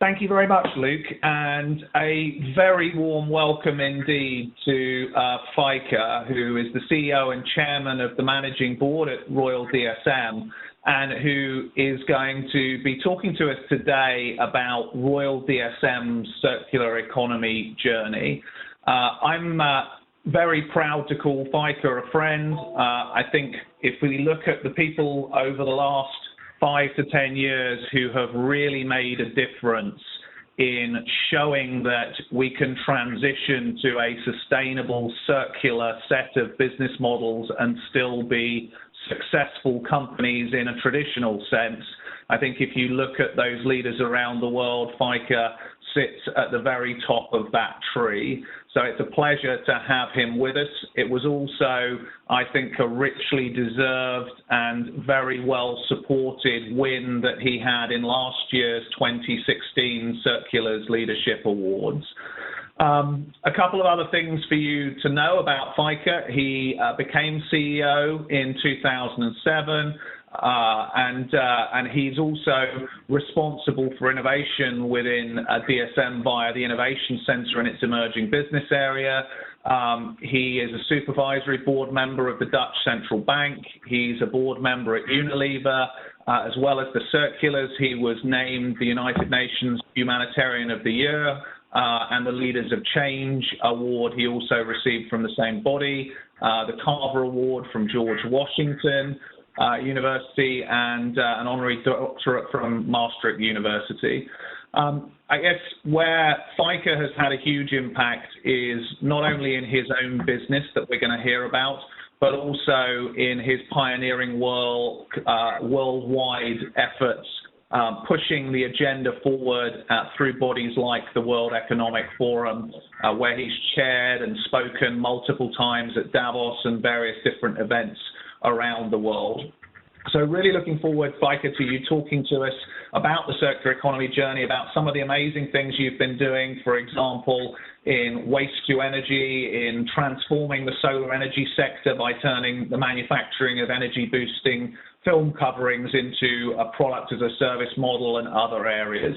Thank you very much, Luke, and a very warm welcome indeed to Feike, who is the CEO and Chairman of the Managing Board at Royal DSM, and who is going to be talking to us today about Royal DSM's circular economy journey. I'm very proud to call Feike a friend. I think if we look at the people over the last 5 to 10 years who have really made a difference in showing that we can transition to a sustainable circular set of business models and still be successful companies in a traditional sense. I think if you look at those leaders around the world, Feike sits at the very top of that tree. So it's a pleasure to have him with us. It was also, I think, a richly deserved and very well supported win that he had in last year's 2016 Circulars Leadership Awards. A couple of other things for you to know about Feike. He became CEO in 2007. And he's also responsible for innovation within DSM via the Innovation Centre and its emerging business area. He is a supervisory board member of the Dutch Central Bank. He's a board member at Unilever. As well as the Circulars, he was named the United Nations Humanitarian of the Year and the Leaders of Change Award he also received from the same body, the Carver Award from George Washington University, and an honorary doctorate from Maastricht University. I guess where Feike has had a huge impact is not only in his own business that we're going to hear about, but also in his pioneering worldwide efforts, pushing the agenda forward through bodies like the World Economic Forum, where he's chaired and spoken multiple times at Davos and various different events around the world. So really looking forward, Feike, to you talking to us about the circular economy journey, about some of the amazing things you've been doing, for example, in waste to energy, in transforming the solar energy sector by turning the manufacturing of energy-boosting film coverings into a product as a service model and other areas.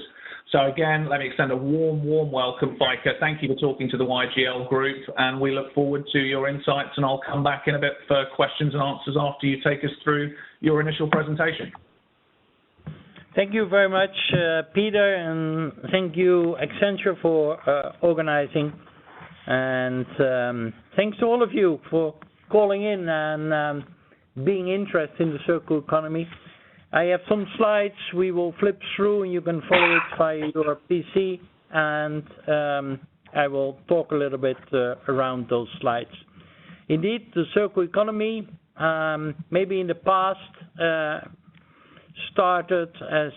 So again, let me extend a warm welcome, Feike. Thank you for talking to the YGL group, and we look forward to your insights, and I'll come back in a bit for questions and answers after you take us through your initial presentation. Thank you very much, Peter, and thank you, Accenture, for organizing. And thanks to all of you for calling in and being interested in the circular economy. I have some slides we will flip through, and you can follow it via your PC, and I will talk a little bit around those slides. Indeed, the circular economy, maybe in the past, started as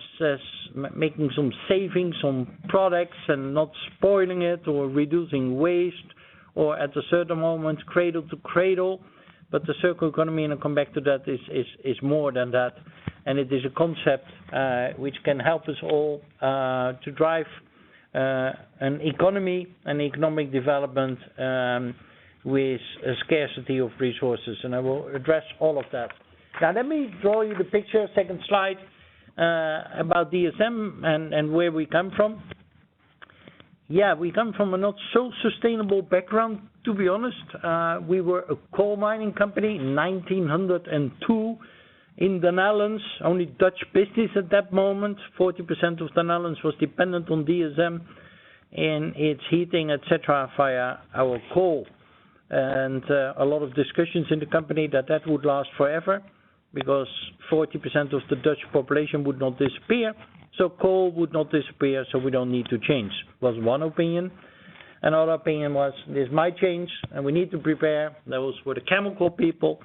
making some savings on products and not spoiling it or reducing waste, or at a certain moment cradle to cradle. But the circular economy, and I'll come back to that, is more than that. And it is a concept which can help us all to drive an economy and economic development with a scarcity of resources. And I will address all of that. Now, let me draw you the picture, second slide, about DSM and where we come from. Yeah, we come from a not so sustainable background, to be honest. We were a coal mining company in 1902 in the Netherlands, only Dutch business at that moment. 40% of the Netherlands was dependent on DSM in its heating, etc., via our coal. And a lot of discussions in the company that would last forever, because 40% of the Dutch population would not disappear, so coal would not disappear, so we don't need to change, was one opinion. Another opinion was, this might change, and we need to prepare. Those were the chemical people,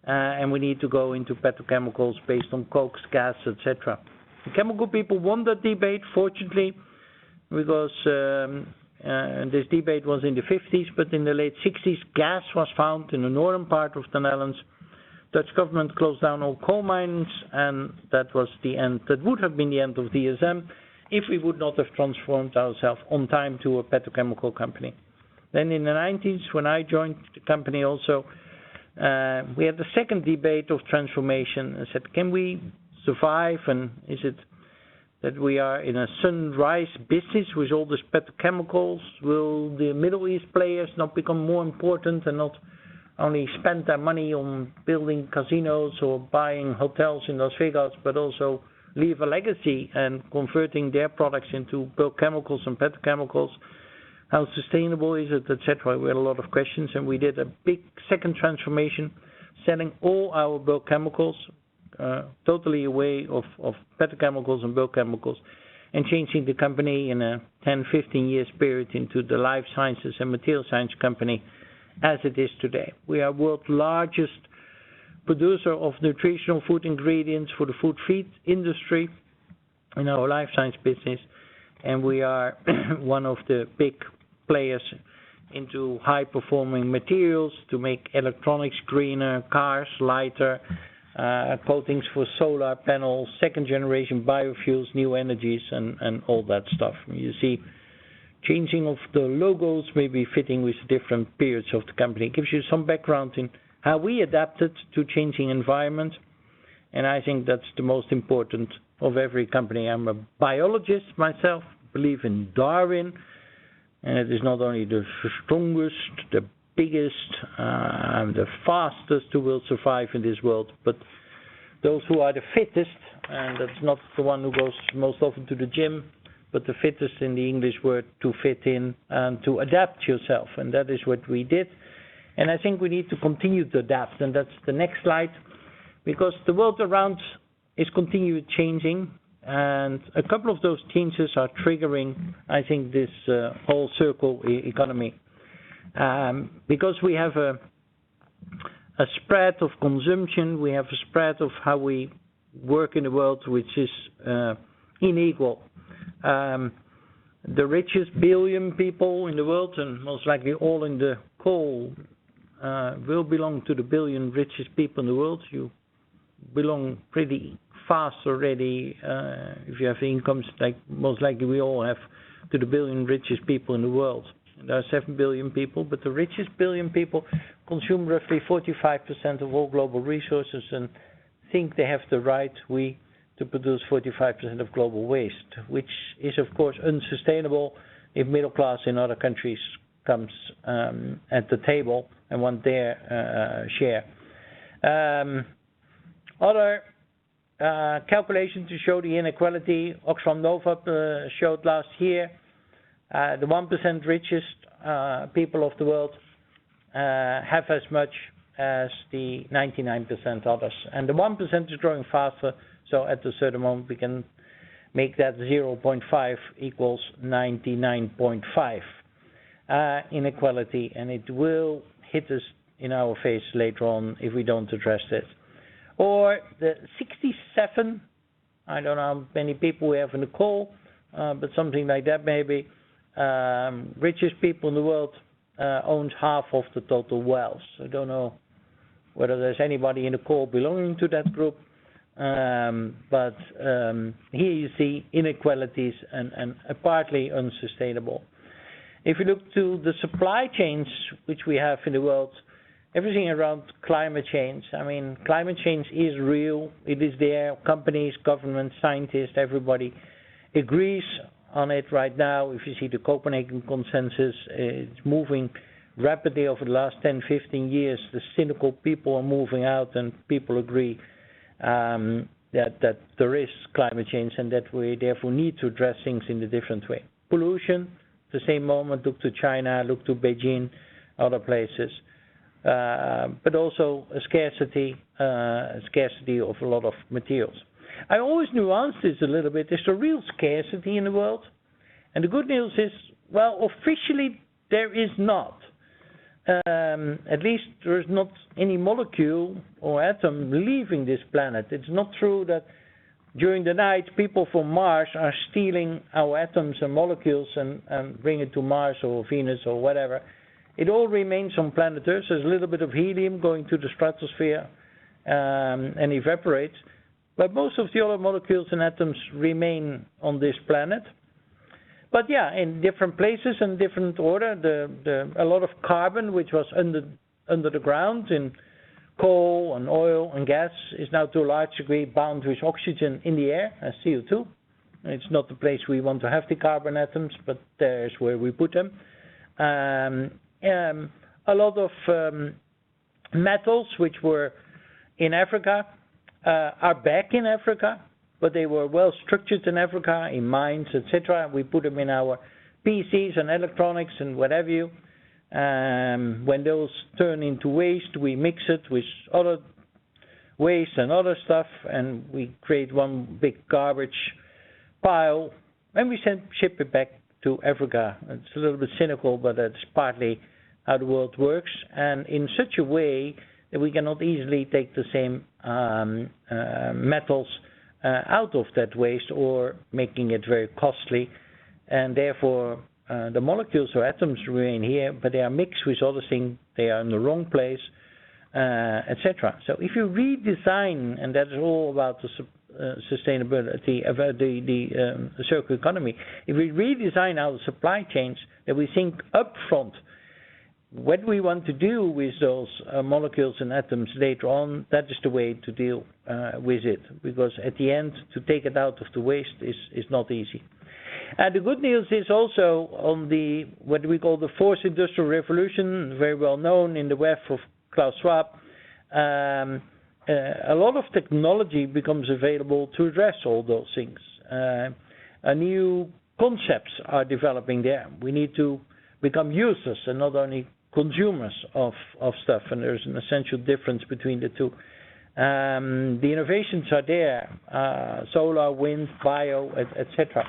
and we need to go into petrochemicals based on cokes, gas, etc. The chemical people won that debate, fortunately, because this debate was in the 50s, but in the late 60s, gas was found in the northern part of the Netherlands. Dutch government closed down all coal mines, and that was the end. That would have been the end of DSM if we would not have transformed ourselves on time to a petrochemical company. Then in the 90s, when I joined the company also, we had the second debate of transformation and said, can we survive, and is it that we are in a sunrise business with all these petrochemicals. Will the Middle East players not become more important and not only spend their money on building casinos or buying hotels in Las Vegas, but also leave a legacy and converting their products into bulk chemicals and petrochemicals? How sustainable is it, etc.? We had a lot of questions, and we did a big second transformation, selling all our bulk chemicals, totally away of petrochemicals and bulk chemicals, and changing the company in a 10-15 years period into the life sciences and material science company as it is today. We are world's largest producer of nutritional food ingredients for the food feed industry in our life science business, and we are one of the big players into high-performing materials to make electronics greener, cars lighter, coatings for solar panels, second-generation biofuels, new energies, and all that stuff. You see, changing of the logos may be fitting with different periods of the company. It gives you some background in how we adapted to changing environment, and I think that's the most important of every company. I'm a biologist myself, believe in Darwin, and it is not only the strongest, the biggest, the fastest who will survive in this world, but those who are the fittest, and that's not the one who goes most often to the gym, but the fittest in the English word to fit in and to adapt yourself, and that is what we did. And I think we need to continue to adapt, and that's the next slide, because the world around is continually changing, and a couple of those changes are triggering, I think, this whole circle economy. Because we have a spread of consumption, we have a spread of how we work in the world, which is unequal. The richest billion people in the world, and most likely all in the coal, will belong to the billion richest people in the world. You belong pretty fast already, if you have incomes like most likely we all have, to the billion richest people in the world. There are 7 billion people, but the richest billion people consume roughly 45% of all global resources and think they have the right, to produce 45% of global waste, which is of course unsustainable if middle class in other countries comes at the table and want their share. Other calculation to show the inequality, Oxfam Nova showed last year, the 1% richest people of the world have as much as the 99% others. And the 1% is growing faster, so at a certain moment we can make that 0.5 equals 99.5 inequality, and it will hit us in our face later on if we don't address it. Or the 67, I don't know how many people we have in the call, but something like that maybe, richest people in the world owns half of the total wealth. I don't know whether there's anybody in the call belonging to that group, but here you see inequalities and partly unsustainable. If you look to the supply chains which we have in the world, everything around climate change. I mean, climate change is real. It is there. Companies, governments, scientists, everybody agrees on it right now. If you see the Copenhagen consensus, it's moving rapidly over the last 10, 15 years. The cynical people are moving out, and people agree that there is climate change and that we therefore need to address things in a different way. Pollution, the same moment, look to China, look to Beijing, other places. But also a scarcity of a lot of materials. I always nuance this a little bit. There's a real scarcity in the world, and the good news is, well, officially there is not. At least there is not any molecule or atom leaving this planet. It's not true that during the night people from Mars are stealing our atoms and molecules and bring it to Mars or Venus or whatever. It all remains on planet Earth. There's a little bit of helium going to the stratosphere and evaporates. But most of the other molecules and atoms remain on this planet. But yeah, in different places and different order. A lot of carbon, which was under the ground in coal and oil and gas, is now to a large degree bound with oxygen in the air as CO2. It's not the place we want to have the carbon atoms, but there's where we put them. A lot of metals which were in Africa are back in Africa, but they were well structured in Africa, in mines, etc. We put them in our PCs and electronics and what have you. When those turn into waste, we mix it with other waste and other stuff, and we create one big garbage pile, and we ship it back to Africa. It's a little bit cynical, but that's partly how the world works, and in such a way that we cannot easily take the same metals out of that waste, or making it very costly, and therefore the molecules or atoms remain here, but they are mixed with other things, they are in the wrong place, etc. So if you redesign, and that is all about the sustainability, about the circular economy, if we redesign our supply chains, that we think up front what we want to do with those molecules and atoms later on, that is the way to deal with it, because at the end, to take it out of the waste is not easy. And the good news is also on the what we call the fourth industrial revolution, very well known in the web of Klaus Schwab. A lot of technology becomes available to address all those things. New concepts are developing there. We need to become users and not only consumers of stuff, and there's an essential difference between the two. The innovations are there, solar, wind, bio, etc.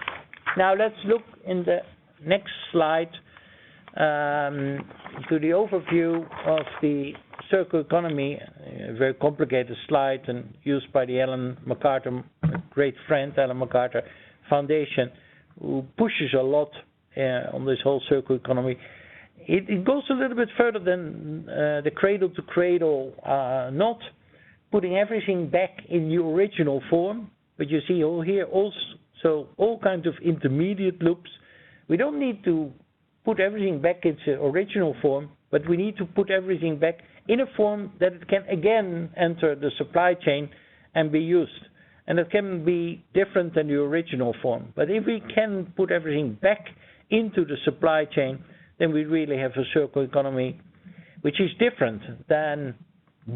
Now let's look in the next slide to the overview of the circular economy, a very complicated slide and used by the Ellen MacArthur, great friend, Ellen MacArthur Foundation, who pushes a lot on this whole circular economy. It goes a little bit further than the cradle to cradle, not putting everything back in the original form, but you see here also all kinds of intermediate loops. We don't need to put everything back in its original form, but we need to put everything back in a form that it can again enter the supply chain and be used. And it can be different than the original form. But if we can put everything back into the supply chain, then we really have a circular economy which is different than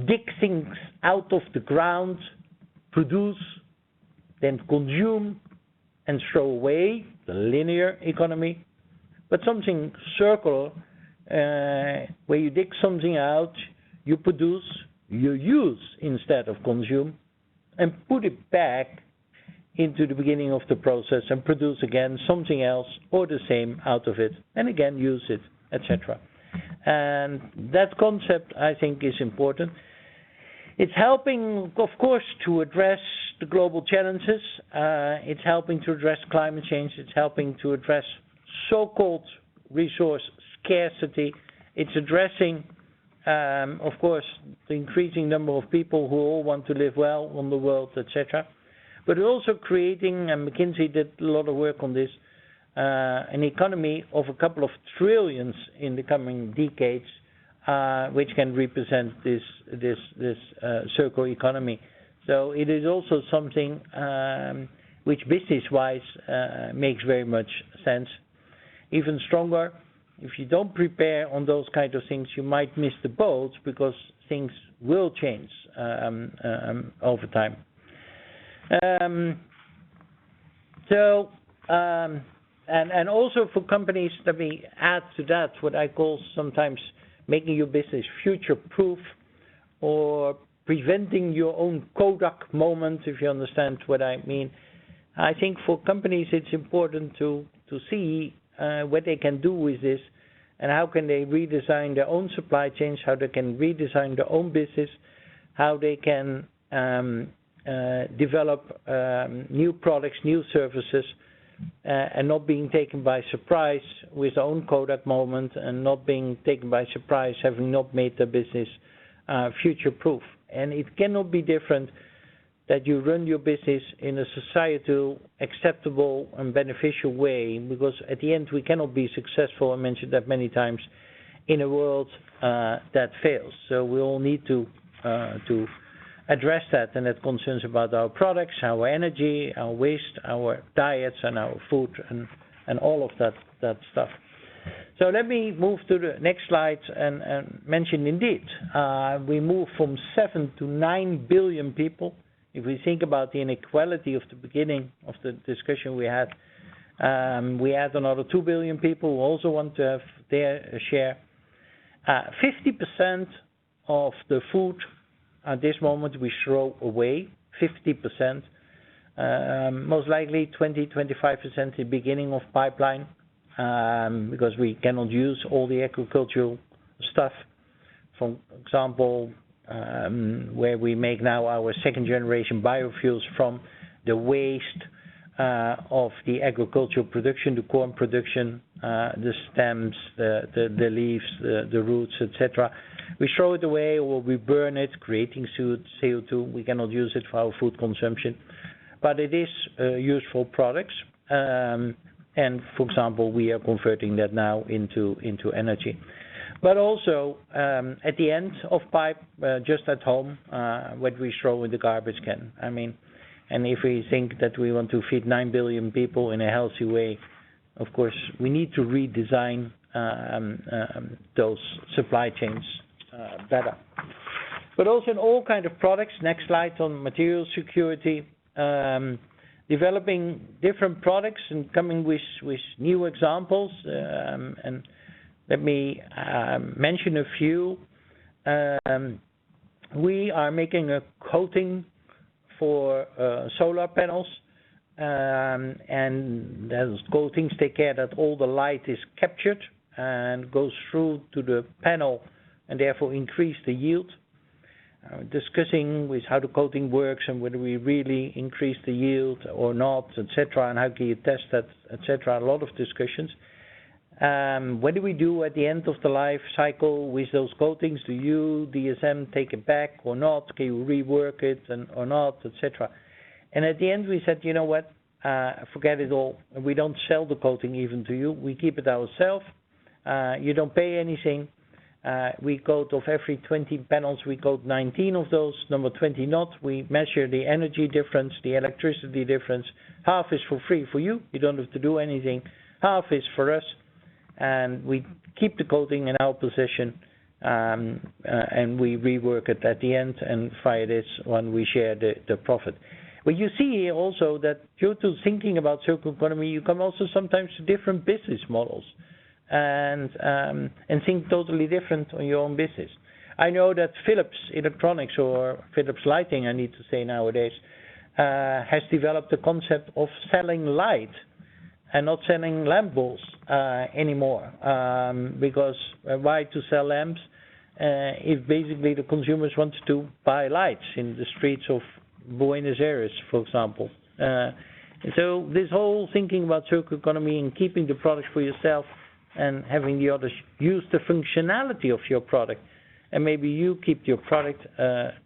dig things out of the ground, produce, then consume and throw away, the linear economy, but something circular, where you dig something out, you produce, you use instead of consume, and put it back into the beginning of the process and produce again something else or the same out of it, and again use it, etc. And that concept, I think, is important. It's helping, of course, to address the global challenges. It's helping to address climate change. It's helping to address so-called resource scarcity. It's addressing, of course, the increasing number of people who all want to live well on the world, etc. But also creating, and McKinsey did a lot of work on this, an economy of a couple of trillions in the coming decades, which can represent this circular economy. So it is also something which business-wise makes very much sense. Even stronger, if you don't prepare on those kind of things, you might miss the boat, because things will change over time. And also for companies, let me add to that what I call sometimes making your business future-proof, or preventing your own Kodak moment, if you understand what I mean. I think for companies it's important to see what they can do with this, and how can they redesign their own supply chains, how they can redesign their own business, how they can develop new products, new services, and not being taken by surprise with their own Kodak moment, and not being taken by surprise having not made their business future-proof. And it cannot be different that you run your business in a societal, acceptable and beneficial way, because at the end we cannot be successful, I mentioned that many times, in a world that fails. So we all need to address that, and that concerns about our products, our energy, our waste, our diets, and our food, and all of that stuff. So let me move to the next slide and mention indeed, we move from 7 to 9 billion people. If we think about the inequality of the beginning of the discussion we had another 2 billion people who also want to have their share. 50% of the food at this moment we throw away, 50%. Most likely 20-25% at the beginning of pipeline, because we cannot use all the agricultural stuff. For example, where we make now our second generation biofuels from the waste of the agricultural production, the corn production, the stems, the leaves, the roots, etc. We throw it away or we burn it, creating CO2. We cannot use it for our food consumption, but it is useful products. And for example, we are converting that now into energy. But also at the end of pipe, just at home, what we throw in the garbage can. I mean, and if we think that we want to feed 9 billion people in a healthy way, of course, we need to redesign those supply chains better. But also in all kinds of products. Next slide on material security. Developing different products and coming with new examples. And let me mention a few. We are making a coating for solar panels, and those coatings take care that all the light is captured and goes through to the panel and therefore increase the yield. Discussing with how the coating works and whether we really increase the yield or not, etc., and how can you test that, etc. A lot of discussions. What do we do at the end of the life cycle with those coatings? Do you, DSM, take it back or not? Can you rework it or not, etc.? And at the end we said, you know what, forget it all. We don't sell the coating even to you. We keep it ourselves. You don't pay anything. We coat of every 20 panels, we coat 19 of those, number 20 not. We measure the energy difference, the electricity difference. Half is for free for you. You don't have to do anything. Half is for us. And we keep the coating in our possession, and we rework it at the end, and via this one we share the profit. But you see here also that due to thinking about circular economy, you come also sometimes to different business models, and think totally different on your own business. I know that Philips Electronics, or Philips Lighting, I need to say nowadays, has developed the concept of selling light and not selling lamp bulbs anymore, because why to sell lamps if basically the consumers want to buy lights in the streets of Buenos Aires, for example. So this whole thinking about circular economy and keeping the product for yourself and having the others use the functionality of your product, and maybe you keep your product,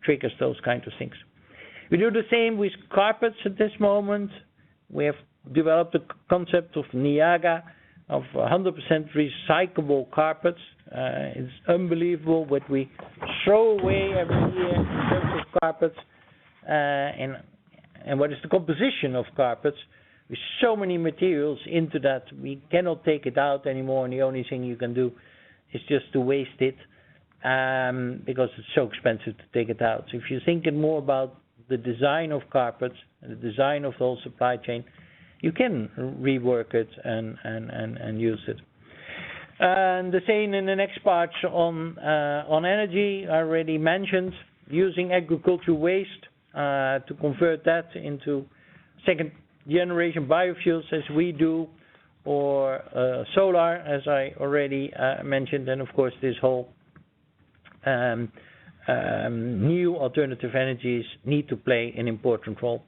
triggers those kinds of things. We do the same with carpets at this moment. We have developed the concept of Niaga, of 100% recyclable carpets. It's unbelievable what we throw away every year in terms of carpets, and what is the composition of carpets. With so many materials into that, we cannot take it out anymore, and the only thing you can do is just to waste it, because it's so expensive to take it out. So if you're thinking more about the design of carpets and the design of the whole supply chain, you can rework it and use it. And the same in the next part on energy. I already mentioned using agricultural waste to convert that into second generation biofuels as we do, or solar as I already mentioned, and of course this whole new alternative energies need to play an important role.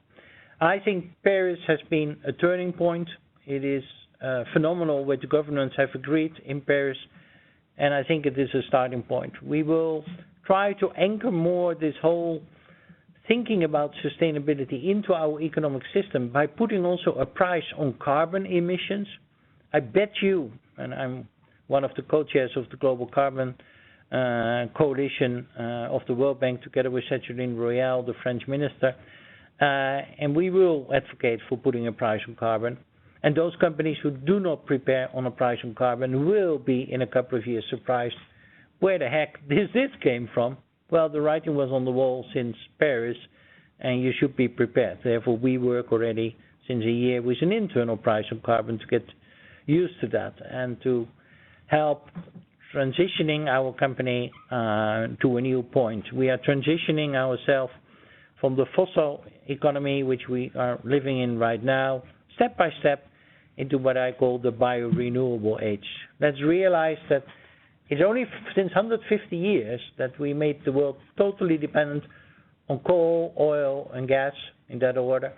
I think Paris has been a turning point. It is phenomenal what the governments have agreed in Paris, and I think it is a starting point. We will try to anchor more this whole thinking about sustainability into our economic system by putting also a price on carbon emissions. I bet you, and I'm one of the co-chairs of the Global Carbon coalition of the World Bank together with Céline Royal, the French minister, and we will advocate for putting a price on carbon. And those companies who do not prepare on a price on carbon will be in a couple of years surprised where the heck this came from. Well, the writing was on the wall since Paris, and you should be prepared. Therefore, we work already since a year with an internal price on carbon to get used to that and to help transitioning our company to a new point. We are transitioning ourselves from the fossil economy, which we are living in right now, step by step, into what I call the bio-renewable age. Let's realize that it's only since 150 years that we made the world totally dependent on coal, oil, and gas, in that order.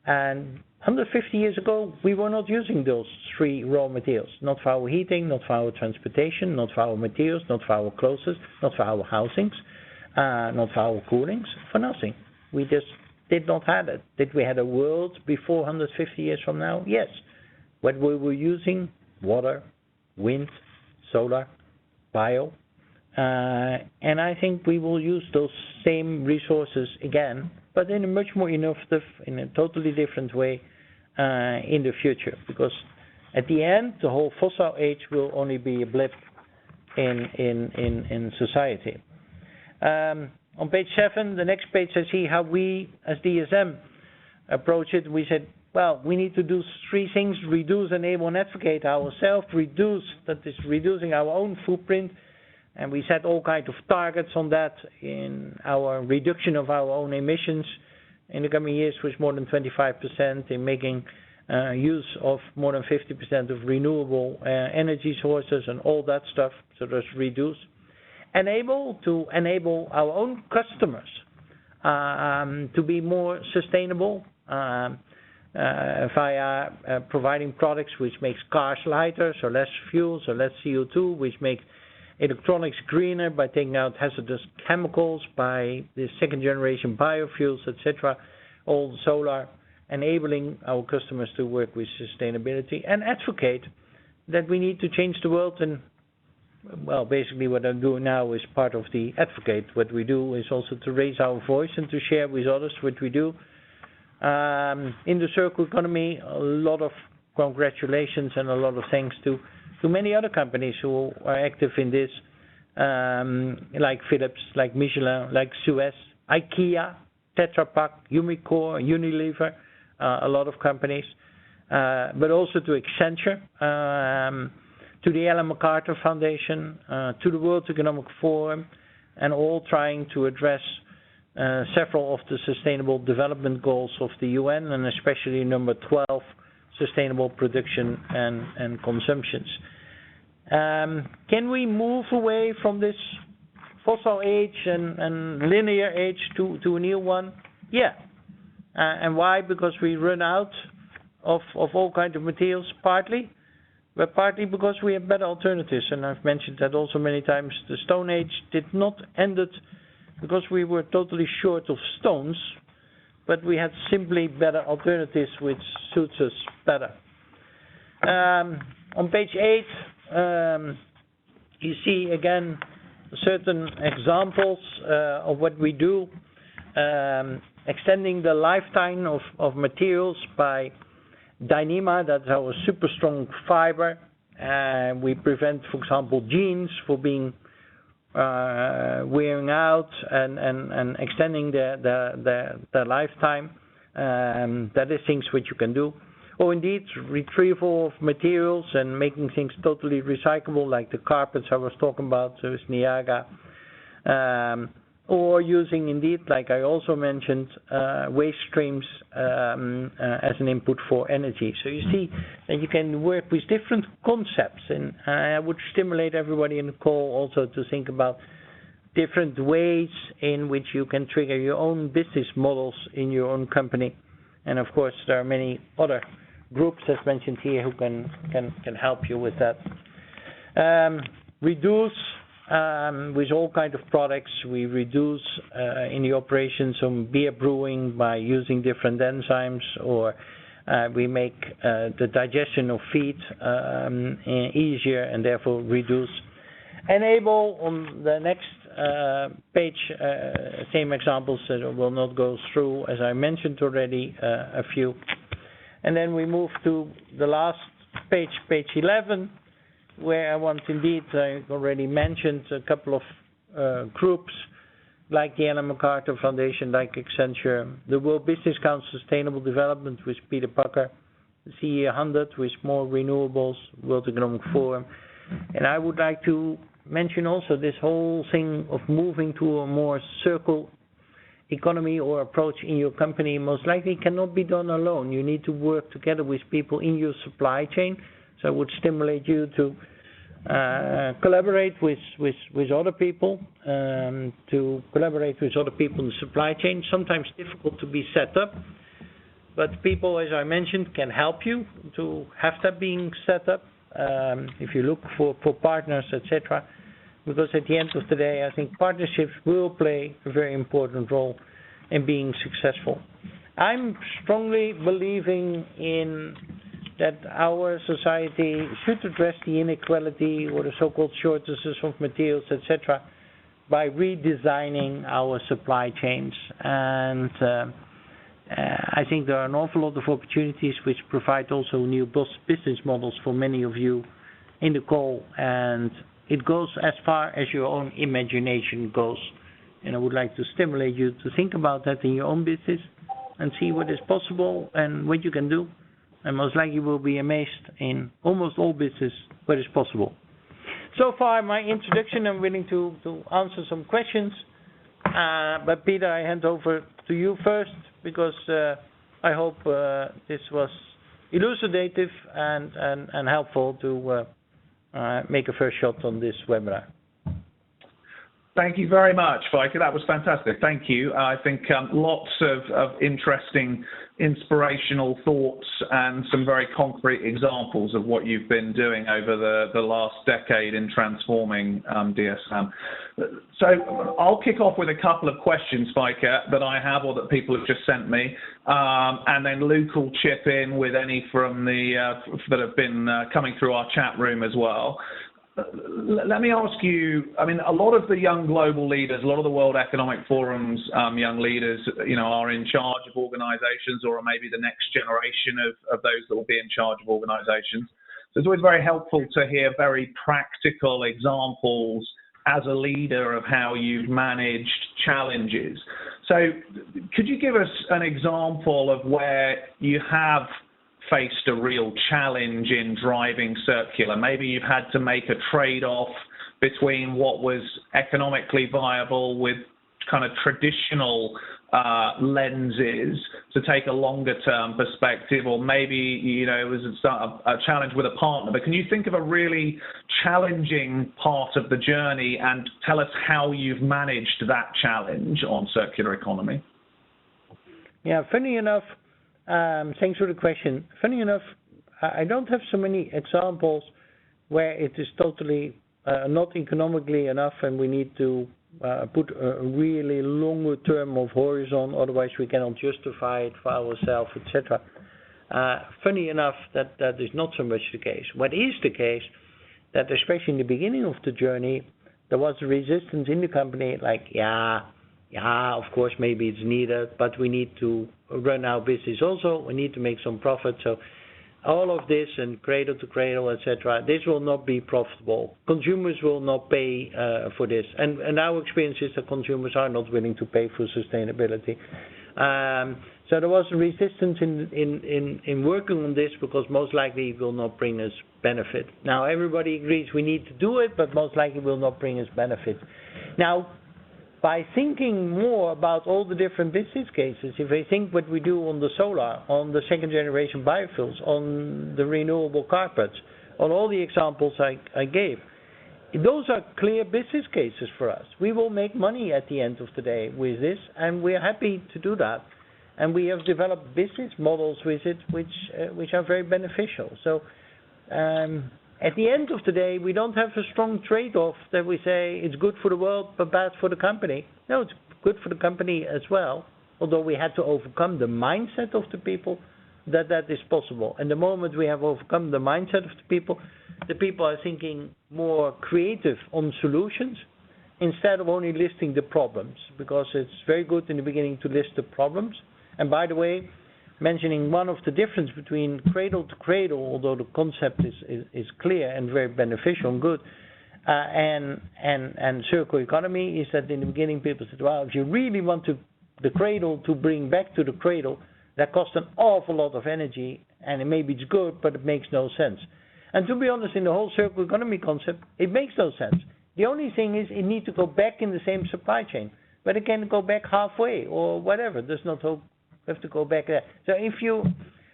And 150 years ago, we were not using those three raw materials. Not for our heating, not for our transportation, not for our materials, not for our clothes, not for our housings, not for our coolings, for nothing. We just did not have it. Did we have a world before 150 years from now? Yes. What we were using? Water, wind, solar, bio. And I think we will use those same resources again, but in a much more innovative, in a totally different way in the future. Because at the end, the whole fossil age will only be a blip in society. On page 7, the next page, I see how we, as DSM, approach it. We said, well, we need to do three things: reduce, enable, and advocate ourselves. Reduce, that is reducing our own footprint. And we set all kinds of targets on that in our reduction of our own emissions in the coming years, with more than 25%, in making use of more than 50% of renewable energy sources and all that stuff. So there's reduce. Enable, to enable our own customers to be more sustainable via providing products which makes cars lighter, so less fuel, so less CO2, which makes electronics greener by taking out hazardous chemicals, by the second generation biofuels, etc. All the solar, enabling our customers to work with sustainability, and advocate that we need to change the world. And well, basically what I'm doing now is part of the advocate. What we do is also to raise our voice and to share with others what we do. In the circular economy, a lot of congratulations and a lot of thanks to many other companies who are active in this, like Philips, like Michelin, like Suez, IKEA, Tetra Pak, Umicore, Unilever, a lot of companies, but also to Accenture, to the Ellen MacArthur Foundation, to the World Economic Forum, and all trying to address several of the Sustainable Development Goals of the UN, and especially number 12, sustainable production and consumptions. Can we move away from this fossil age and linear age to a new one? Yeah. And why? Because we run out of all kinds of materials, partly, but partly because we have better alternatives. And I've mentioned that also many times. The Stone Age did not end it because we were totally short of stones, but we had simply better alternatives which suits us better. On page 8, you see again certain examples of what we do, extending the lifetime of materials by Dyneema. That's our super strong fiber. We prevent, for example, jeans from being wearing out and extending the lifetime. That is things which you can do. Or indeed, retrieval of materials and making things totally recyclable, like the carpets I was talking about with Niaga. Or using, indeed, like I also mentioned, waste streams as an input for energy. So you see that you can work with different concepts, and I would stimulate everybody in the call also to think about different ways in which you can trigger your own business models in your own company. And of course, there are many other groups, as mentioned here, who can help you with that. Reduce. With all kinds of products, we reduce in the operations on beer brewing by using different enzymes, or we make the digestion of feed easier and therefore reduce. Enable on the next page, same examples that I will not go through, as I mentioned already, a few. And then we move to the last page, page 11, where I want indeed, I already mentioned a couple of groups, like the Ellen MacArthur Foundation, like Accenture, the World Business Council Sustainable Development with Peter Pucker, the CE 100 with more renewables, World Economic Forum. And I would like to mention also this whole thing of moving to a more circle economy or approach in your company most likely cannot be done alone. You need to work together with people in your supply chain. So I would stimulate you to collaborate with other people, to collaborate with other people in the supply chain. Sometimes difficult to be set up, but people, as I mentioned, can help you to have that being set up. If you look for partners, etc. Because at the end of the day, I think partnerships will play a very important role in being successful. I'm strongly believing in that our society should address the inequality or the so-called shortages of materials, etc., by redesigning our supply chains. And I think there are an awful lot of opportunities which provide also new business models for many of you in the call, and it goes as far as your own imagination goes. And I would like to stimulate you to think about that in your own business and see what is possible and what you can do. And most likely you will be amazed in almost all business what is possible. So far, my introduction, I'm willing to answer some questions. But Peter, I hand over to you first, because I hope this was elucidative and helpful to make a first shot on this webinar. Thank you very much, Feike. That was fantastic. Thank you. I think lots of interesting, inspirational thoughts and some very concrete examples of what you've been doing over the last decade in transforming DSM. So I'll kick off with a couple of questions, Feike, that I have or that people have just sent me, and then Luke will chip in with any from the that have been coming through our chat room as well. Let me ask you, I mean, a lot of the young global leaders, a lot of the World Economic Forum's young leaders, are in charge of organizations, or are maybe the next generation of those that will be in charge of organizations. So it's always very helpful to hear very practical examples as a leader of how you've managed challenges. So could you give us an example of where you have faced a real challenge in driving circular? Maybe you've had to make a trade-off between what was economically viable with kind of traditional lenses to take a longer-term perspective, or maybe it was a challenge with a partner. But can you think of a really challenging part of the journey and tell us how you've managed that challenge on circular economy? Yeah, funny enough, thanks for the question. Funny enough, I don't have so many examples where it is totally not economically enough and we need to put a really longer term of horizon, otherwise we cannot justify it for ourselves, etc. Funny enough, that is not so much the case. What is the case, that especially in the beginning of the journey, there was a resistance in the company, like, of course, maybe it's needed, but we need to run our business also. We need to make some profit. So all of this and cradle to cradle, etc., this will not be profitable. Consumers will not pay for this. And our experience is that consumers are not willing to pay for sustainability. So there was a resistance in working on this, because most likely it will not bring us benefit. Now, everybody agrees we need to do it, but most likely will not bring us benefit. Now, by thinking more about all the different business cases, if I think what we do on the solar, on the second generation biofuels, on the renewable carpets, on all the examples I gave, those are clear business cases for us. We will make money at the end of the day with this, and we're happy to do that. And we have developed business models with it which are very beneficial. So at the end of the day, we don't have a strong trade-off that we say it's good for the world but bad for the company. No, it's good for the company as well, although we had to overcome the mindset of the people that is possible. And the moment we have overcome the mindset of the people, the people are thinking more creative on solutions instead of only listing the problems, because it's very good in the beginning to list the problems. And by the way, mentioning one of the difference between cradle to cradle, although the concept is clear and very beneficial and good, and circular economy, is that in the beginning people said, well, if you really want the cradle to bring back to the cradle, that costs an awful lot of energy, and maybe it's good, but it makes no sense. And to be honest, in the whole circular economy concept, it makes no sense. The only thing is it needs to go back in the same supply chain, but it can go back halfway or whatever. There's not have to go back there. So if you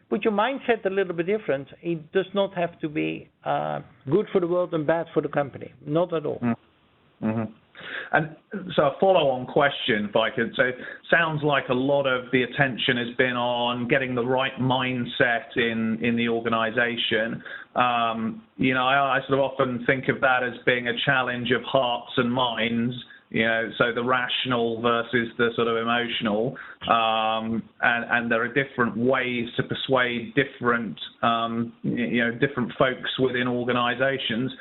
put your mindset a little bit different, it does not have to be good for the world and bad for the company. Not at all. Mm-hmm. And so a follow-on question, if I could. So it sounds like a lot of the attention has been on getting the right mindset in the organization. I sort of often think of that as being a challenge of hearts and minds. So the rational versus the sort of emotional, and there are different ways to persuade different folks within organizations.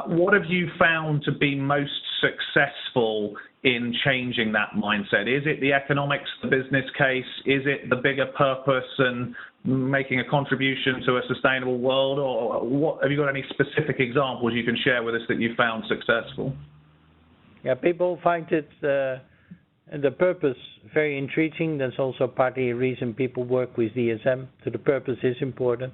What have you found to be most successful in changing that mindset? Is it the economics, the business case? Is it the bigger purpose and making a contribution to a sustainable world? Or what, have you got any specific examples you can share with us that you found successful? Yeah, people find it the purpose very intriguing. That's also partly a reason people work with DSM. So the purpose is important.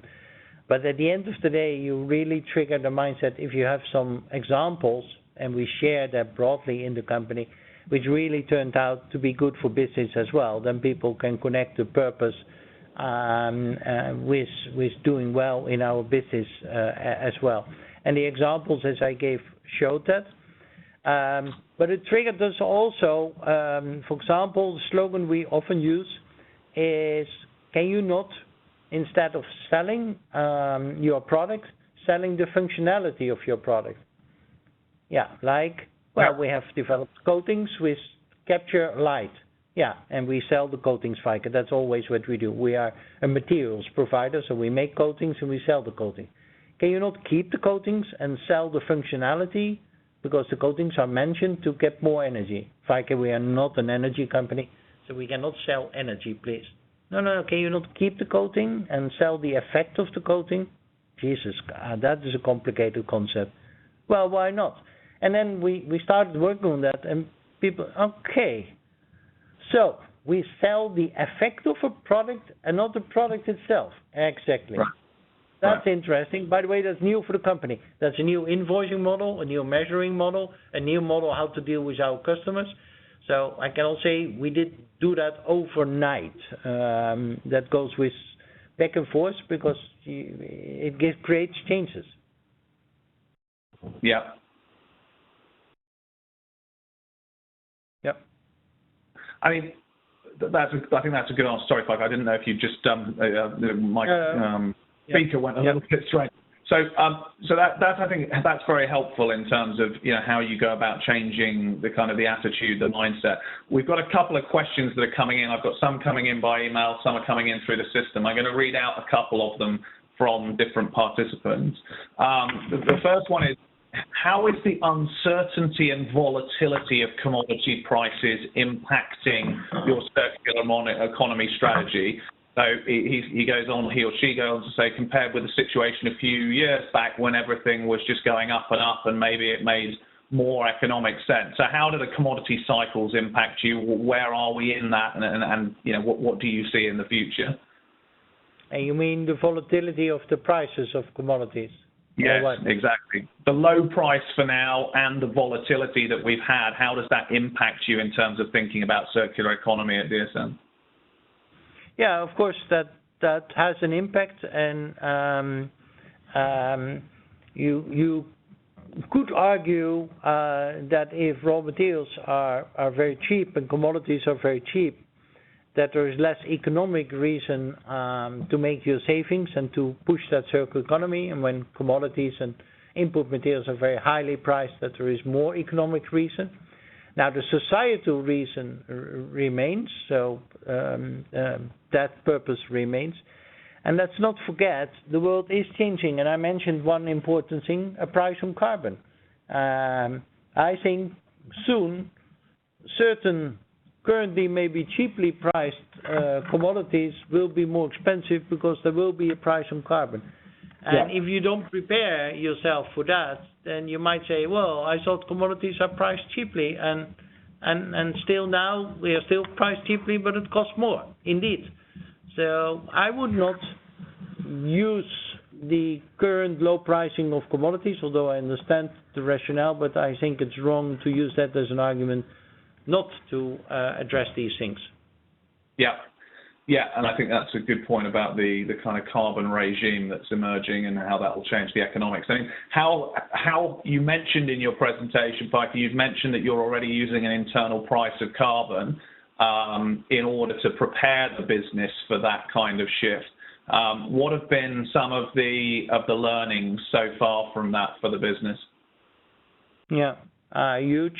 But at the end of the day, you really trigger the mindset if you have some examples, and we share that broadly in the company, which really turned out to be good for business as well. Then people can connect the purpose with doing well in our business as well. And the examples, as I gave, showed that. But it triggered us also, for example, the slogan we often use is, can you not, instead of selling your product, selling the functionality of your product? Yeah, we have developed coatings with capture light. Yeah, and we sell the coatings, Feike. That's always what we do. We are a materials provider, so we make coatings and we sell the coating. Can you not keep the coatings and sell the functionality? Because the coatings are mentioned to get more energy. Feike, we are not an energy company, so we cannot sell energy, please. No, can you not keep the coating and sell the effect of the coating? Jesus, that is a complicated concept. Well, why not? And then we started working on that, and people, okay. So we sell the effect of a product and not the product itself. Exactly. Right. That's interesting. By the way, that's new for the company. That's a new invoicing model, a new measuring model, a new model how to deal with our customers. So I cannot say we did do that overnight. That goes with back and forth because it creates changes. Yeah. Yeah. I mean, I think that's a good answer. Sorry, Feike, I didn't know if you just speaker went a little bit straight. So I think that's very helpful in terms of how you go about changing the kind of the attitude, the mindset. We've got a couple of questions that are coming in. I've got some coming in by email, some are coming in through the system. I'm going to read out a couple of them from different participants. The first one is, how is the uncertainty and volatility of commodity prices impacting your circular economy strategy? So he or she goes on to say, compared with the situation a few years back when everything was just going up and up and maybe it made more economic sense. So how do the commodity cycles impact you? Where are we in that? And what do you see in the future? And you mean the volatility of the prices of commodities? Yes, exactly. The low price for now and the volatility that we've had, how does that impact you in terms of thinking about circular economy at DSM? Yeah, of course, that has an impact, and you could argue that if raw materials are very cheap and commodities are very cheap, that there is less economic reason to make your savings and to push that circular economy, and when commodities and input materials are very highly priced, that there is more economic reason. Now, the societal reason remains, so that purpose remains. And let's not forget, the world is changing, and I mentioned one important thing, a price on carbon. I think soon, certain currently maybe cheaply priced commodities will be more expensive because there will be a price on carbon. And if you don't prepare yourself for that, then you might say, well, I thought commodities are priced cheaply, and still now we are still priced cheaply, but it costs more, indeed. So I would not use the current low pricing of commodities, although I understand the rationale, but I think it's wrong to use that as an argument not to address these things. Yeah, and I think that's a good point about the kind of carbon regime that's emerging and how that will change the economics. I mean, how you mentioned in your presentation, Feike, you've mentioned that you're already using an internal price of carbon in order to prepare the business for that kind of shift. What have been some of the learnings so far from that for the business? Yeah, huge.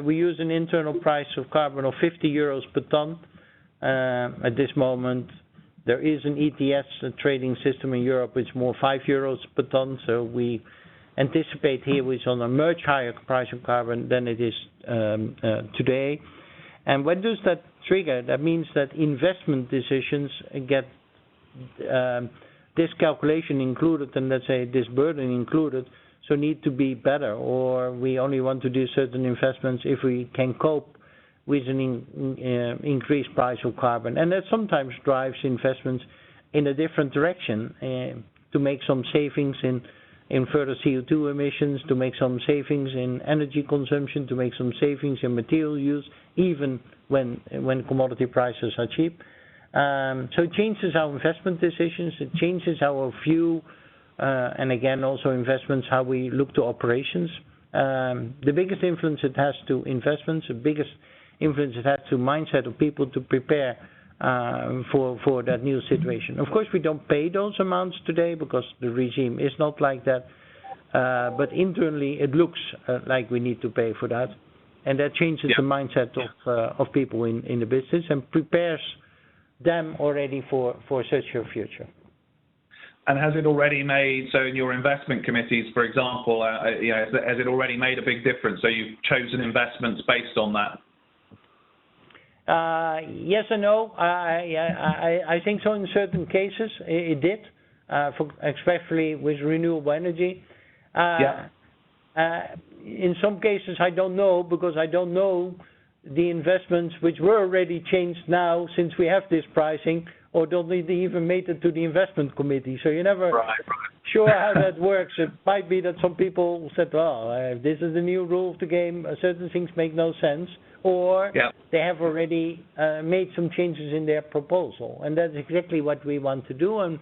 We use an internal price of carbon of 50 euros per ton. At this moment, there is an ETS trading system in Europe which is more 5 euros per ton. So we anticipate here is on a much higher price of carbon than it is today. And when does that trigger? That means that investment decisions get this calculation included and let's say this burden included, so need to be better, or we only want to do certain investments if we can cope with an increased price of carbon. And that sometimes drives investments in a different direction to make some savings in further CO2 emissions, to make some savings in energy consumption, to make some savings in material use, even when commodity prices are cheap. So it changes our investment decisions, it changes our view, and again also investments, how we look to operations. The biggest influence it has to investments, the biggest influence it has to mindset of people to prepare for that new situation. Of course, we don't pay those amounts today because the regime is not like that, but internally it looks like we need to pay for that, and that changes the mindset of people in the business and prepares them already for such a future. And has it already made, so in your investment committees, for example, has it already made a big difference? So you've chosen investments based on that? Yes and no. I think so in certain cases it did, especially with renewable energy. In some cases I don't know, because I don't know the investments which were already changed now since we have this pricing, or don't they even made it to the investment committee. So you're never sure how that works. It might be that some people said, well, this is the new rule of the game, certain things make no sense, or they have already made some changes in their proposal. And that's exactly what we want to do. And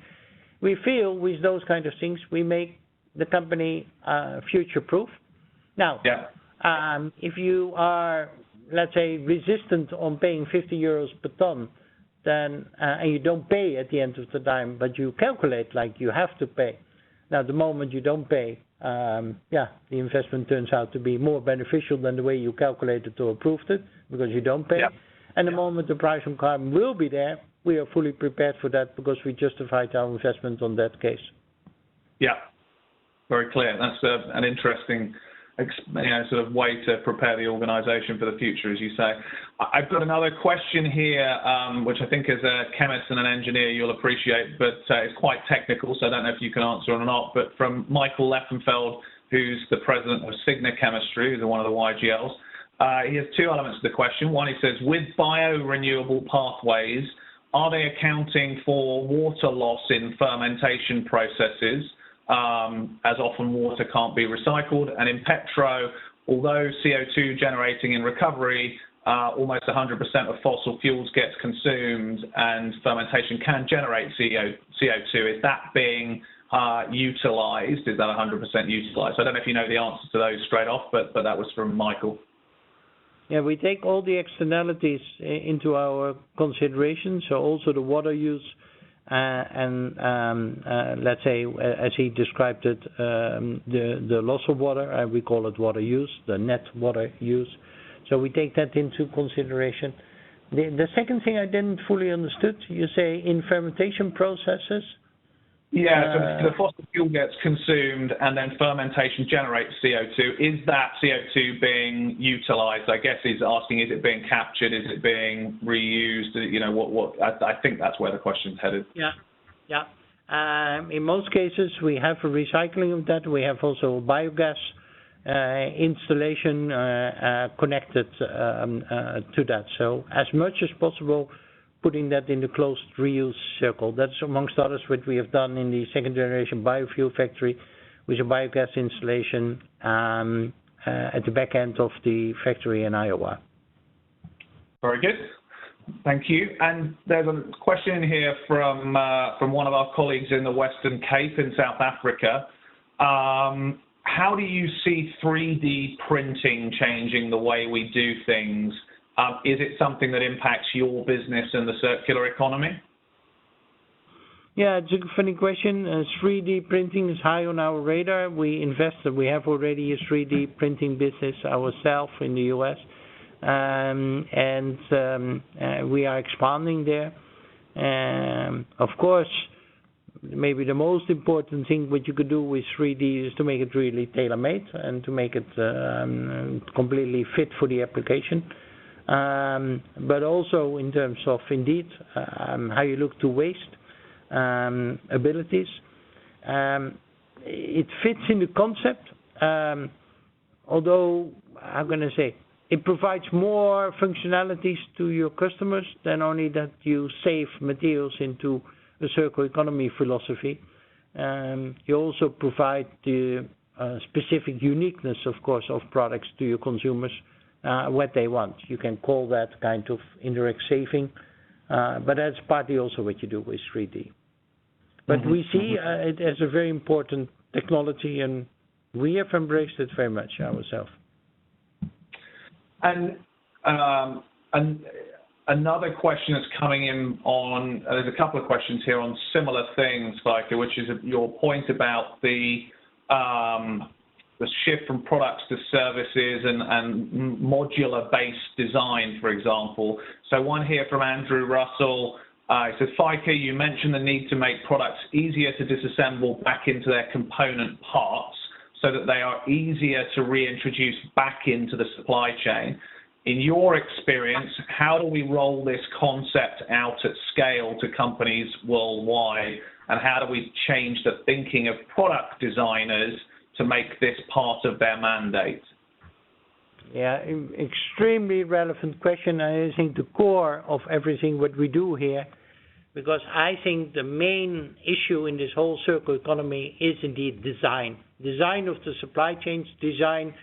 we feel with those kind of things, we make the company future-proof. Now, if you are, let's say, resistant on paying 50 euros per ton, then and you don't pay at the end of the time, but you calculate like you have to pay. Now, the moment you don't pay, the investment turns out to be more beneficial than the way you calculated or approved it, because you don't pay. And the moment the price on carbon will be there, we are fully prepared for that because we justified our investment on that case. Yeah, very clear. That's an interesting sort of way to prepare the organisation for the future, as you say. I've got another question here, which I think as a chemist and an engineer you'll appreciate, but it's quite technical, so I don't know if you can answer it or not, but from Michael Leffenfeld, who's the president of Signa Chemistry, who's one of the YGLs. He has two elements to the question. One, he says, with biorenewable pathways, are they accounting for water loss in fermentation processes? As often water can't be recycled, and in petro, although CO2 generating in recovery, almost 100% of fossil fuels gets consumed, and fermentation can generate CO2. Is that being utilised? Is that 100% utilised? I don't know if you know the answers to those straight off, but that was from Michael. Yeah, we take all the externalities into our consideration, so also the water use. And let's say, as he described it, the loss of water, we call it water use, the net water use. So we take that into consideration. The second thing I didn't fully understood, you say in fermentation processes? Yeah, so the fossil fuel gets consumed and then fermentation generates CO2. Is that CO2 being utilized? I guess he's asking, is it being captured? Is it being reused? You know, I think that's where the question's headed. Yeah. In most cases, we have a recycling of that. We have also a biogas installation connected to that. So as much as possible, putting that in the closed reuse circle. That's amongst others what we have done in the second generation biofuel factory with a biogas installation at the back end of the factory in Iowa. Very good. Thank you. And there's a question here from one of our colleagues in the Western Cape in South Africa. How do you see 3D printing changing the way we do things? Is it something that impacts your business and the circular economy? Yeah, it's a funny question. 3D printing is high on our radar. We have already a 3D printing business ourselves in the US, and we are expanding there. Of course, maybe the most important thing what you could do with 3D is to make it really tailor-made and to make it completely fit for the application. But also in terms of indeed how you look to waste abilities. It fits in the concept, although I'm going to say it provides more functionalities to your customers than only that you save materials into a circular economy philosophy. You also provide the specific uniqueness, of course, of products to your consumers. What they want. You can call that kind of indirect saving, but that's partly also what you do with 3D. But we see it as a very important technology, and we have embraced it very much ourselves. And another question that's coming in on, there's a couple of questions here on similar things, Feike, which is your point about the shift from products to services and modular-based design, for example. So one here from Andrew Russell. He says, Feike, you mentioned the need to make products easier to disassemble back into their component parts so that they are easier to reintroduce back into the supply chain. In your experience, how do we roll this concept out at scale to companies worldwide? And how do we change the thinking of product designers to make this part of their mandate? Yeah, extremely relevant question. I think the core of everything what we do here, because I think the main issue in this whole circular economy is indeed design. Design of the supply chains, design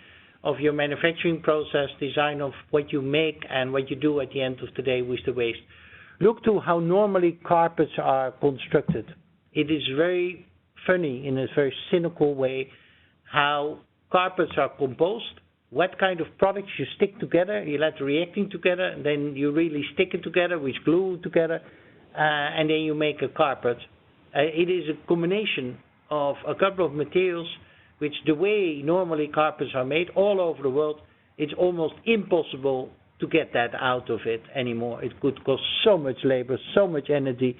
of your manufacturing process, design of what you make and what you do at the end of the day with the waste. Look to how normally carpets are constructed. It is very funny in a very cynical way how carpets are composed, what kind of products you stick together, you let reacting together, and then you really stick it together with glue together, and then you make a carpet. It is a combination of a couple of materials which the way normally carpets are made all over the world, it's almost impossible to get that out of it anymore. It could cost so much labor, so much energy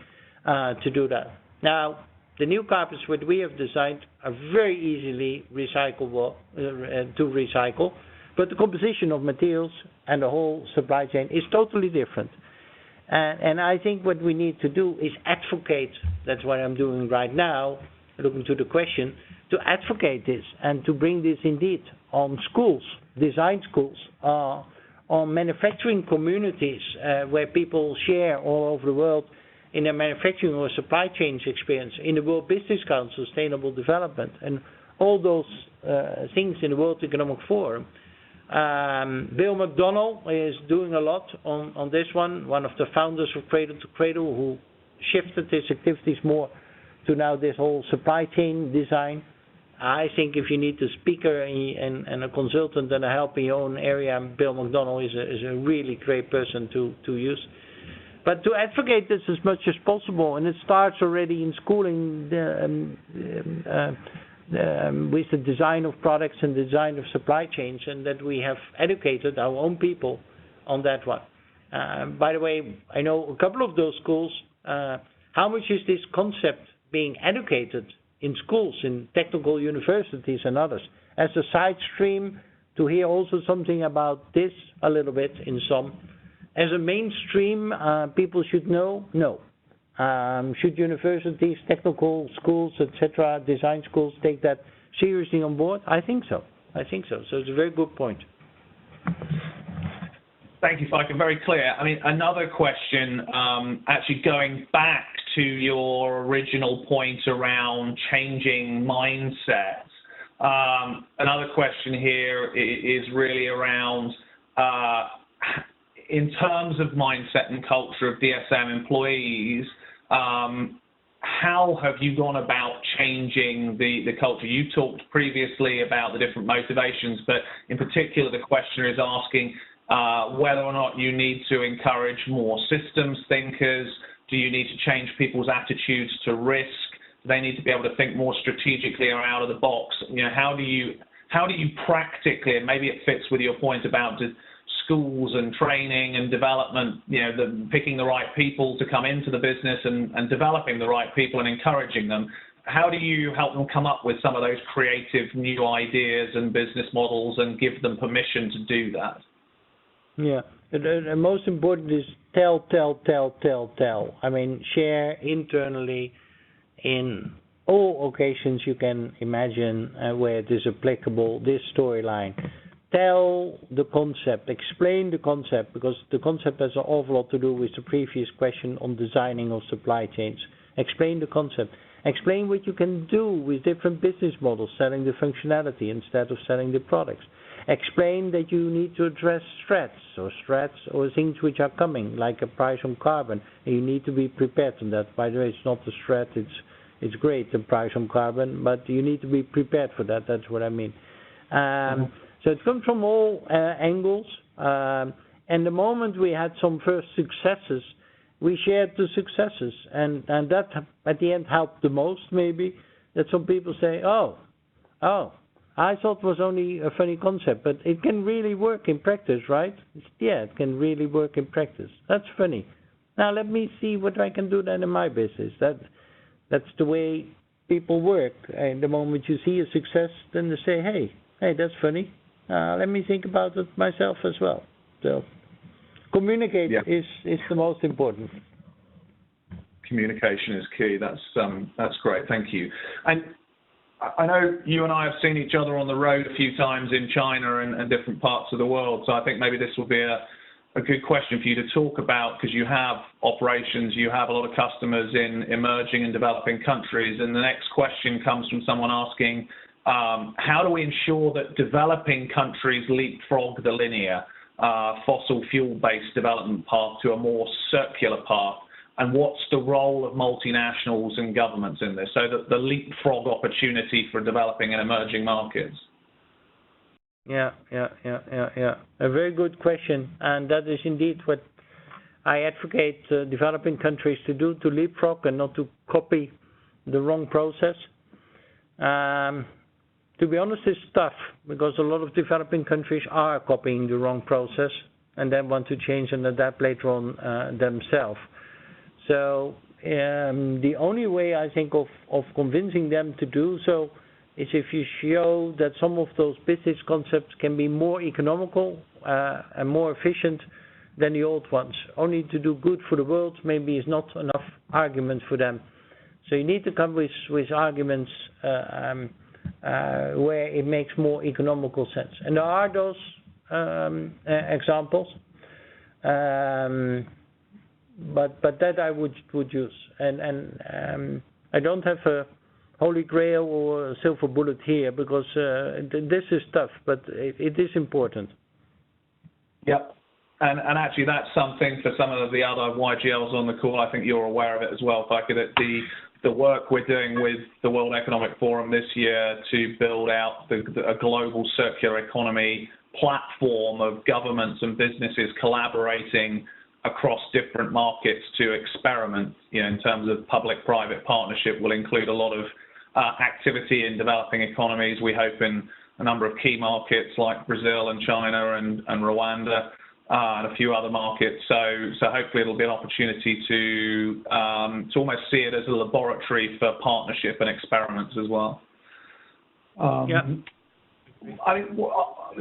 to do that. Now, the new carpets that we have designed are very easily recyclable to recycle, but the composition of materials and the whole supply chain is totally different. And I think what we need to do is advocate, that's what I'm doing right now, looking to the question, to advocate this and to bring this indeed on schools, design schools, on manufacturing communities where people share all over the world in their manufacturing or supply chains experience, in the World Business Council, Sustainable Development, and all those things in the World Economic Forum. Bill McDonnell is doing a lot on this one of the founders of Cradle to Cradle, who shifted his activities more to now this whole supply chain design. I think if you need a speaker and a consultant and a help in your own area, Bill McDonnell is a really great person to use. But to advocate this as much as possible, and it starts already in schooling with the design of products and design of supply chains, and that we have educated our own people on that one. By the way, I know a couple of those schools. How much is this concept being educated in schools, in technical universities and others? As a side stream, to hear also something about this a little bit in some. As a mainstream, people should know? No. Should universities, technical schools, etc., design schools take that seriously on board? I think so. So it's a very good point. Thank you, Feike. Very clear. I mean, another question, actually going back to your original point around changing mindsets. Another question here is really around, in terms of mindset and culture of DSM employees, how have you gone about changing the culture? You talked previously about the different motivations, but in particular, the questioner is asking whether or not you need to encourage more systems thinkers. Do you need to change people's attitudes to risk? Do they need to be able to think more strategically or out of the box? You know, how do you practically, and maybe it fits with your point about schools and training and development, you know, picking the right people to come into the business and developing the right people and encouraging them. How do you help them come up with some of those creative new ideas and business models and give them permission to do that? Yeah, the most important is tell. I mean, share internally in all occasions you can imagine where it is applicable, this storyline. Tell the concept, explain the concept, because the concept has an awful lot to do with the previous question on designing of supply chains. Explain the concept. Explain what you can do with different business models, selling the functionality instead of selling the products. Explain that you need to address threats or things which are coming, like a price on carbon, and you need to be prepared on that. By the way, it's not a threat, it's great, the price on carbon, but you need to be prepared for that, that's what I mean. So it comes from all angles, and the moment we had some first successes, we shared the successes, and that at the end helped the most, maybe, that some people say, oh, I thought it was only a funny concept, but it can really work in practice, right? Yeah, it can really work in practice. That's funny. Now let me see what I can do then in my business. That's the way people work. And the moment you see a success, then they say, hey, that's funny. Let me think about it myself as well. So communicate is the most important. Communication is key. That's great. Thank you. And I know you and I have seen each other on the road a few times in China and different parts of the world. So I think maybe this will be a good question for you to talk about, because you have operations, you have a lot of customers in emerging and developing countries. And the next question comes from someone asking, how do we ensure that developing countries leapfrog the linear fossil fuel-based development path to a more circular path? And what's the role of multinationals and governments in this? So that the leapfrog opportunity for developing and emerging markets. Yeah. A very good question, and that is indeed what I advocate developing countries to do, to leapfrog and not to copy the wrong process. To be honest, it's tough, because a lot of developing countries are copying the wrong process and then want to change and adapt later on themselves. So the only way I think of convincing them to do so is if you show that some of those business concepts can be more economical and more efficient than the old ones. Only to do good for the world maybe is not enough argument for them. So you need to come with arguments where it makes more economical sense. And there are those examples. But that I would use, and I don't have a holy grail or a silver bullet here, because this is tough, but it is important. Yep, and actually that's something for some of the other YGLs on the call. I think you're aware of it as well, Feike, that the work we're doing with the World Economic Forum this year to build out a global circular economy platform of governments and businesses collaborating across different markets to experiment, in terms of public-private partnership, will include a lot of activity in developing economies. We hope in a number of key markets like Brazil and China and Rwanda. and a few other markets. So hopefully it'll be an opportunity to almost see it as a laboratory for partnership and experiments as well. Yeah. I mean,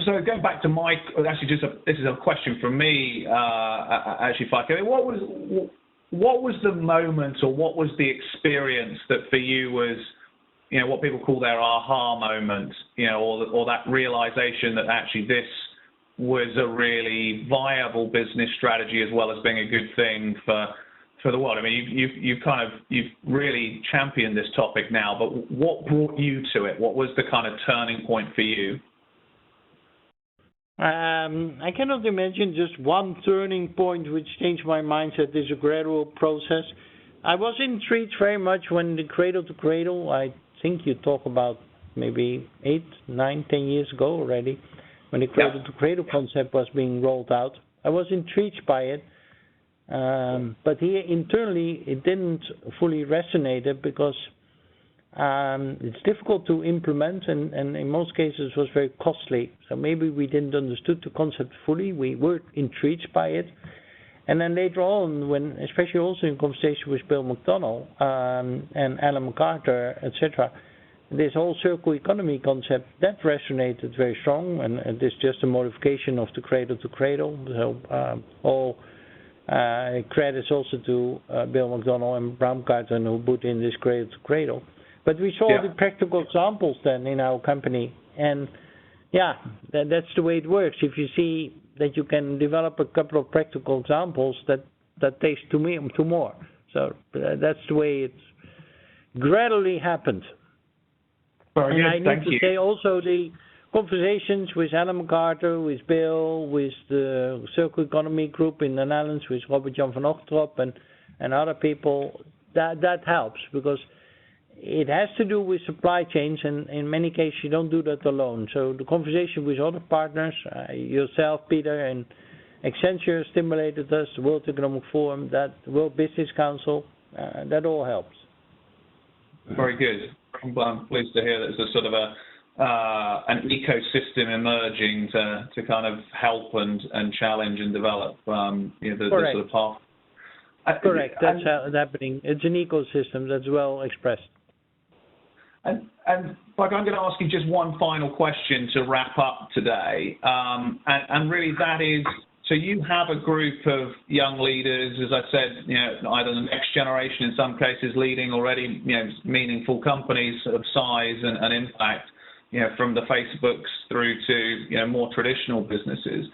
so going back to Mike, actually, this is a question from me, actually, Feike. I mean, what was the moment, or what was the experience that for you was, what people call their aha moment, or that realization that actually this was a really viable business strategy as well as being a good thing for the world? I mean, you've really championed this topic now, but what brought you to it? What was the kind of turning point for you? I cannot imagine just one turning point which changed my mindset. It's a gradual process. I was intrigued very much when the Cradle to Cradle, I think you talk about maybe 8, 9, 10 years ago already, when the Cradle to Cradle concept was being rolled out. I was intrigued by it. But here internally it didn't fully resonate because it's difficult to implement and in most cases was very costly. So maybe we didn't understood the concept fully. We were intrigued by it. And then later on, when especially also in conversation with Bill McDonnell and Alan MacArthur, etc., this whole circular economy concept, that resonated very strong, and it's just a modification of the Cradle to Cradle. So all credits also to Bill McDonnell and Baumgarten who put in this Cradle to Cradle. But we saw the practical examples then in our company, and that's the way it works. If you see that you can develop a couple of practical examples, that takes to more. So that's the way it gradually happened. Very and good. I need to say also the conversations with Alan MacArthur, with Bill, with the Circular Economy Group in the Netherlands, with Robert-Jan van Ochterop and other people, that helps because it has to do with supply chains, and in many cases you don't do that alone. So the conversation with other partners, yourself, Peter, and Accenture stimulated us, the World Economic Forum, that World Business Council, that all helps. Very good. I'm pleased to hear that there's a sort of an ecosystem emerging to kind of help and challenge and develop the sort of path. Correct. That's how it's happening. It's an ecosystem that's well expressed. And Feike, I'm going to ask you just one final question to wrap up today. And really that is, so you have a group of young leaders, as I said, either the next generation in some cases leading already, meaningful companies of size and impact, from the Facebooks through to, more traditional businesses.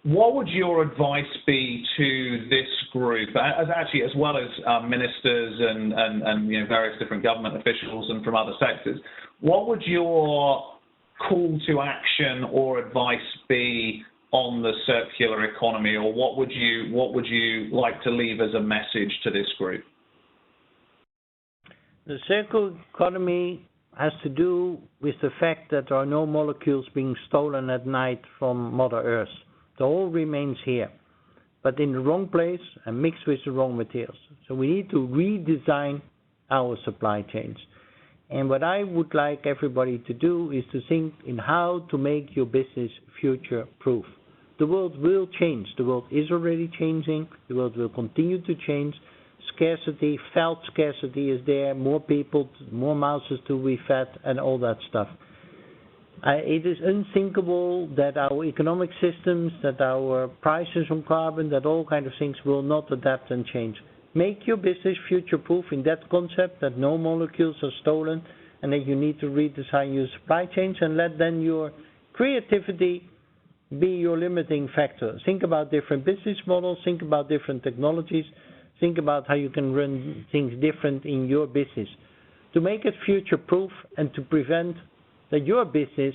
What would your advice be to this group, as well as ministers and various different government officials and from other sectors? What would your call to action or advice be on the circular economy, or what would you like to leave as a message to this group? The circular economy has to do with the fact that there are no molecules being stolen at night from Mother Earth. The whole remains here, but in the wrong place and mixed with the wrong materials. So we need to redesign our supply chains. And what I would like everybody to do is to think in how to make your business future-proof. The world will change. The world is already changing. The world will continue to change. Scarcity, felt scarcity is there. More people, more mouths to be fed, and all that stuff. It is unthinkable that our economic systems, that our prices on carbon, that all kind of things will not adapt and change. Make your business future-proof in that concept that no molecules are stolen and that you need to redesign your supply chains, and let then your creativity be your limiting factor. Think about different business models, think about different technologies, think about how you can run things different in your business to make it future-proof and to prevent that your business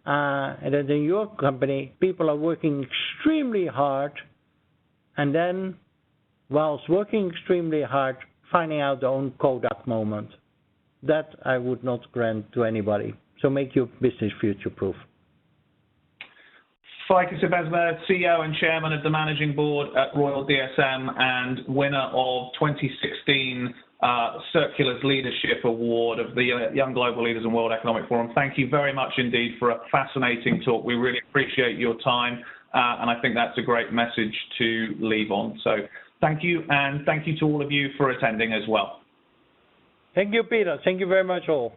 and that in your company people are working extremely hard and then whilst working extremely hard finding out their own Kodak moment. That I would not grant to anybody. So make your business future-proof. Feike Sijbesma, CEO and Chairman of the Managing Board at Royal DSM and winner of 2016 Circular's Leadership Award of the Young Global Leaders in World Economic Forum. Thank you very much indeed for a fascinating talk. We really appreciate your time and I think that's a great message to leave on. So thank you, and thank you to all of you for attending as well. Thank you, Peter. Thank you very much all.